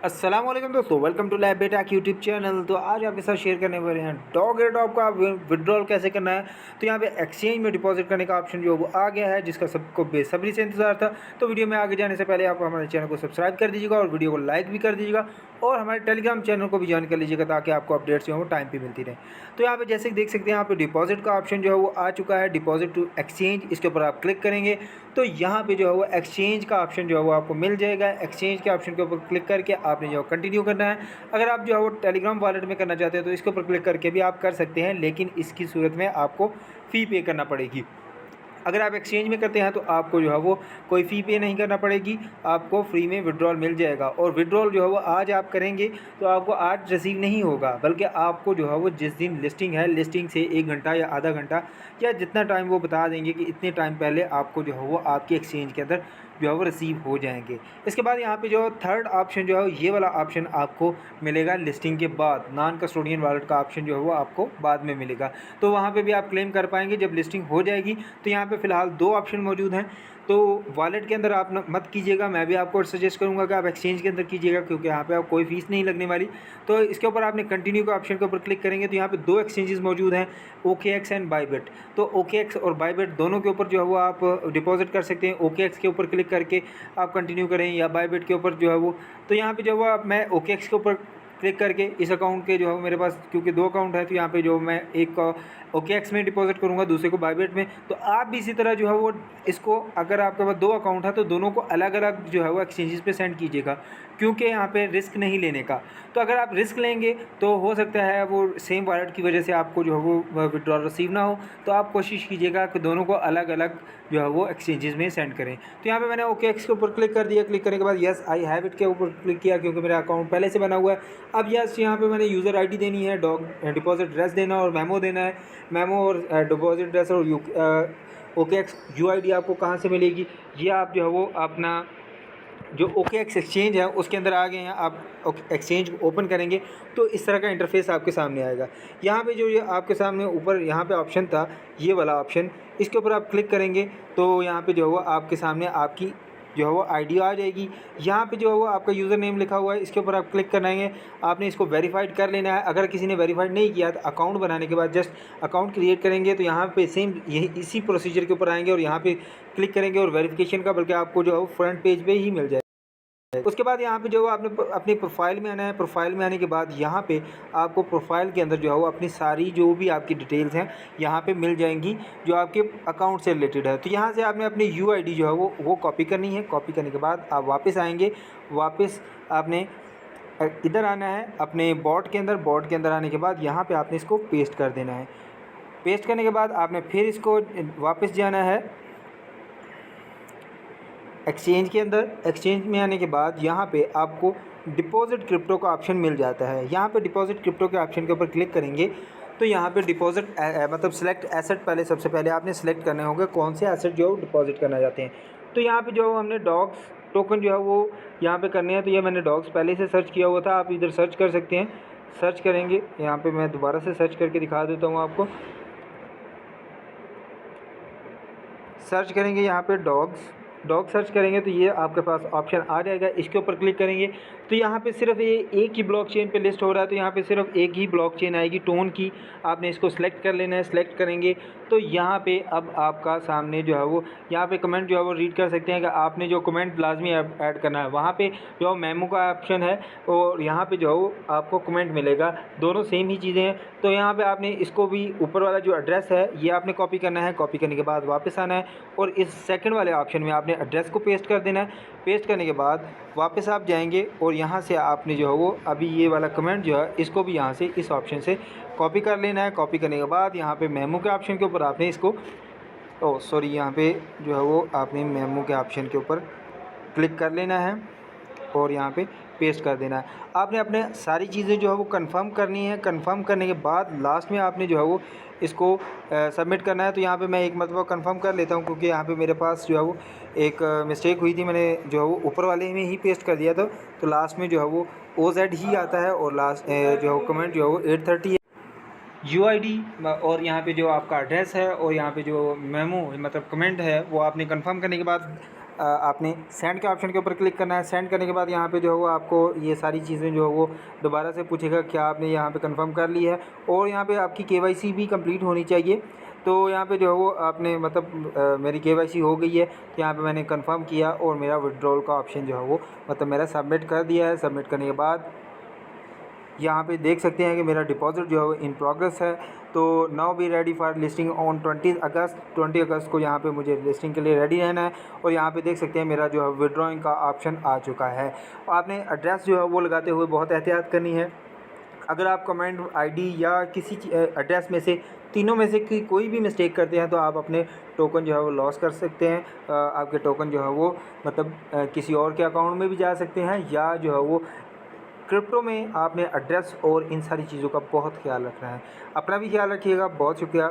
अस्सलाम वालेकुम दोस्तों, वेलकम टू लैब बेटा यूट्यूब चैनल। तो आज आपके साथ शेयर करने वाले हैं डॉग एयर ड्रॉप का विड्रॉल कैसे करना है। तो यहाँ पे एक्सचेंज में डिपॉजिट करने का ऑप्शन जो है वो आ गया है, जिसका सबको बेसब्री से इंतजार था। तो वीडियो में आगे जाने से पहले आप हमारे चैनल को सब्सक्राइब कर दीजिएगा और वीडियो को लाइक भी कर दीजिएगा और हमारे टेलीग्राम चैनल को भी ज्वाइन कर लीजिएगा ताकि आपको अपडेट्स जो है वो टाइम पे मिलती रहे। तो यहाँ पे जैसे कि देख सकते हैं, यहाँ पे डिपॉजिट का ऑप्शन जो है वो आ चुका है, डिपॉजिट टू एक्सचेंज। इसके ऊपर आप क्लिक करेंगे तो यहाँ पे जो है वो एक्सचेंज का ऑप्शन जो है वो आपको मिल जाएगा। एक्सचेंज के ऑप्शन के ऊपर क्लिक करके आपने जो कंटिन्यू करना है। अगर आप जो है वो टेलीग्राम वॉलेट में करना चाहते हैं तो इसके ऊपर क्लिक करके भी आप कर सकते हैं, लेकिन इसकी सूरत में आपको फ़ी पे करना पड़ेगी। अगर आप एक्सचेंज में करते हैं तो आपको जो है वो कोई फ़ी पे नहीं करना पड़ेगी, आपको फ्री में विड्रॉल मिल जाएगा। और विड्रॉल जो है वो आज आप करेंगे तो आपको आज रिसीव नहीं होगा, बल्कि आपको जो है वो जिस दिन लिस्टिंग है, लिस्टिंग से 1 घंटा या आधा घंटा या जितना टाइम वो बता देंगे कि इतने टाइम पहले आपको जो है वो आपकी एक्सचेंज के अंदर जो है वो रिसीव हो जाएंगे। इसके बाद यहाँ पे जो थर्ड ऑप्शन जो है ये वाला ऑप्शन आपको मिलेगा लिस्टिंग के बाद। नॉन कस्टोडियन वॉलेट का ऑप्शन जो है वो आपको बाद में मिलेगा, तो वहाँ पे भी आप क्लेम कर पाएंगे जब लिस्टिंग हो जाएगी। तो यहाँ पे फ़िलहाल 2 ऑप्शन मौजूद हैं। तो वॉलेट के अंदर आप मत कीजिएगा, मैं भी आपको सजेस्ट करूँगा कि आप एक्सचेंज के अंदर कीजिएगा, क्योंकि यहाँ पे आप कोई फ़ीस नहीं लगने वाली। तो इसके ऊपर आपने कंटिन्यू के ऑप्शन के ऊपर क्लिक करेंगे तो यहाँ पे 2 एक्सचेंजेस मौजूद हैं, OKX एंड बायबिट। तो OKX और बायबिट दोनों के ऊपर जो है वो आप डिपॉजिट कर सकते हैं। OKX के ऊपर क्लिक करके आप कंटिन्यू करें या बायबिट के ऊपर जो है वो। तो यहाँ पे जो है मैं OKX के ऊपर क्लिक करके इस अकाउंट के जो है मेरे पास, क्योंकि 2 अकाउंट है, तो यहाँ पे जो मैं एक OKX में डिपॉजिट करूँगा, दूसरे को बायबिट में। तो आप भी इसी तरह जो है वो इसको, अगर आपके पास 2 अकाउंट है तो दोनों को अलग अलग जो है वो एक्सचेंजेस पे सेंड कीजिएगा, क्योंकि यहाँ पे रिस्क नहीं लेने का। तो अगर आप रिस्क लेंगे तो हो सकता है वो सेम वॉलेट की वजह से आपको जो है वो विड्रॉल रिसीव ना हो। तो आप कोशिश कीजिएगा कि दोनों को अलग अलग जो है वो एक्सचेंजेस में सेंड करें। तो यहाँ पे मैंने OKX के ऊपर क्लिक कर दिया। क्लिक करने के बाद यस आई हैव इट के ऊपर क्लिक किया, क्योंकि मेरा अकाउंट पहले से बना हुआ है। अब यस यहाँ पे मैंने यूज़र आईडी देनी है, डिपॉजिट एड्रेस देना और मेमो देना है। मेमो और डिपॉजिट एड्रेस और OKX UID आपको कहाँ से मिलेगी, ये आप जो है वो अपना जो OKX एक्सचेंज है उसके अंदर आ गए हैं। आप एक्सचेंज ओपन करेंगे तो इस तरह का इंटरफेस आपके सामने आएगा। यहाँ पे जो ये आपके सामने ऊपर यहाँ पे ऑप्शन था, ये वाला ऑप्शन, इसके ऊपर आप क्लिक करेंगे तो यहाँ पे जो है वो आपके सामने आपकी जो है वो आईडी आ जाएगी। यहाँ पे जो है वो आपका यूज़र नेम लिखा हुआ है, इसके ऊपर आप क्लिक कराएंगे। आपने इसको वेरीफाइड कर लेना है। अगर किसी ने वेरीफाइड नहीं किया तो अकाउंट बनाने के बाद जस्ट अकाउंट क्रिएट करेंगे तो यहाँ पे सेम यही इसी प्रोसीजर के ऊपर आएंगे और यहाँ पे क्लिक करेंगे और वेरिफिकेशन का, बल्कि आपको जो है वो फ्रंट पेज पे ही मिल जाएगा। उसके बाद यहाँ पे जो है आपने अपनी प्रोफाइल में आना है। प्रोफाइल में आने के बाद यहाँ पे आपको प्रोफाइल के अंदर जो है वो अपनी सारी जो भी आपकी डिटेल्स हैं यहाँ पे मिल जाएंगी जो आपके अकाउंट से रिलेटेड है। तो यहाँ से आपने अपनी UID जो है वो कॉपी करनी है। कॉपी करने के बाद आप वापस आएंगे। वापस आपने इधर आना है अपने बॉट के अंदर। बॉट के अंदर आने के बाद यहाँ पर आपने इसको पेस्ट कर देना है। पेस्ट करने के बाद आपने फिर इसको वापस जाना है एक्सचेंज के अंदर। एक्सचेंज में आने के बाद यहाँ पे आपको डिपॉजिट क्रिप्टो का ऑप्शन मिल जाता है। यहाँ पे डिपॉजिट क्रिप्टो के ऑप्शन के ऊपर क्लिक करेंगे तो यहाँ पे डिपॉजिट मतलब सेलेक्ट एसेट, पहले सबसे पहले आपने सेलेक्ट करने होंगे कौन से एसेट जो डिपॉजिट करना चाहते हैं। तो यहाँ पे जो हमने डॉग्स टोकन जो है वो यहाँ पे करने हैं। तो ये मैंने डॉग्स पहले से सर्च किया हुआ था, आप इधर सर्च कर सकते हैं। सर्च करेंगे, यहाँ पर मैं दोबारा से सर्च करके दिखा देता हूँ आपको। सर्च करेंगे यहाँ पर डॉग सर्च करेंगे तो ये आपके पास ऑप्शन आ जाएगा। इसके ऊपर क्लिक करेंगे तो यहाँ पे सिर्फ ये एक ही ब्लॉकचेन पे लिस्ट हो रहा है। तो यहाँ पे सिर्फ एक ही ब्लॉकचेन आएगी, टोन की। आपने इसको सिलेक्ट कर लेना है। सिलेक्ट करेंगे तो यहाँ पे अब आपका सामने जो है वो यहाँ पे कमेंट जो है वो रीड कर सकते हैं कि आपने जो कमेंट लाजमी ऐड करना है। वहाँ पे जो मेमो का ऑप्शन है और यहाँ पे जो है वो आपको कमेंट मिलेगा, दोनों सेम ही चीज़ें हैं। तो यहाँ पे आपने इसको भी ऊपर वाला जो एड्रेस है ये आपने कॉपी करना है। कॉपी करने के बाद वापस आना है और इस सेकंड वाले ऑप्शन में आपने एड्रेस को पेस्ट कर देना है। पेस्ट करने के बाद वापस आप जाएंगे और यहाँ से आपने जो है वो अभी ये वाला कमेंट जो है इसको भी यहाँ से इस ऑप्शन से कॉपी कर लेना है। कॉपी करने के बाद यहाँ पे मेमो के ऑप्शन के ऊपर आपने इसको यहाँ पे जो है वो आपने मेमो के ऑप्शन के ऊपर क्लिक कर लेना है और यहाँ पे पेस्ट कर देना है। आपने अपने सारी चीज़ें जो है वो कंफर्म करनी है। कंफर्म करने के बाद लास्ट में आपने जो है वो इसको सबमिट करना है। तो यहाँ पे मैं एक मरतबा कंफर्म कर लेता हूँ, क्योंकि यहाँ पे मेरे पास जो है वो एक मिस्टेक हुई थी। मैंने जो है वो ऊपर वाले में ही पेस्ट कर दिया था, तो लास्ट में जो है वो OZ ही आता है और लास्ट जो है वो कमेंट जो है वो 830 है। UID और यहाँ पे जो आपका एड्रेस है और यहाँ पे जो मेमो मतलब कमेंट है वो आपने कंफर्म करने के बाद आपने सेंड के ऑप्शन के ऊपर क्लिक करना है। सेंड करने के बाद यहाँ पे जो है वो आपको ये सारी चीज़ें जो है वो दोबारा से पूछेगा क्या आपने यहाँ पे कंफर्म कर ली है, और यहाँ पे आपकी केवाईसी भी कंप्लीट होनी चाहिए। तो यहाँ पे जो है वो आपने मतलब मेरी केवाईसी हो गई है, तो यहाँ पे मैंने कंफर्म किया और मेरा विड्रॉल का ऑप्शन जो है वो मतलब मेरा सबमिट कर दिया है। सबमिट करने के बाद यहाँ पे देख सकते हैं कि मेरा डिपॉज़िट जो है इन प्रोग्रेस है। तो now be ready for listing on 20 अगस्त को यहाँ पे मुझे लिस्टिंग के लिए रेडी रहना है। और यहाँ पे देख सकते हैं मेरा जो है विड्रॉइंग का ऑप्शन आ चुका है। आपने एड्रेस जो है वो लगाते हुए बहुत एहतियात करनी है। अगर आप कमेंट आईडी या किसी एड्रेस में से तीनों में से कोई भी मिस्टेक करते हैं तो आप अपने टोकन जो है वो लॉस कर सकते हैं। आपके टोकन जो है वो मतलब किसी और के अकाउंट में भी जा सकते हैं, या जो है वो क्रिप्टो में आपने एड्रेस और इन सारी चीज़ों का बहुत ख्याल रखना है। अपना भी ख्याल रखिएगा। बहुत शुक्रिया।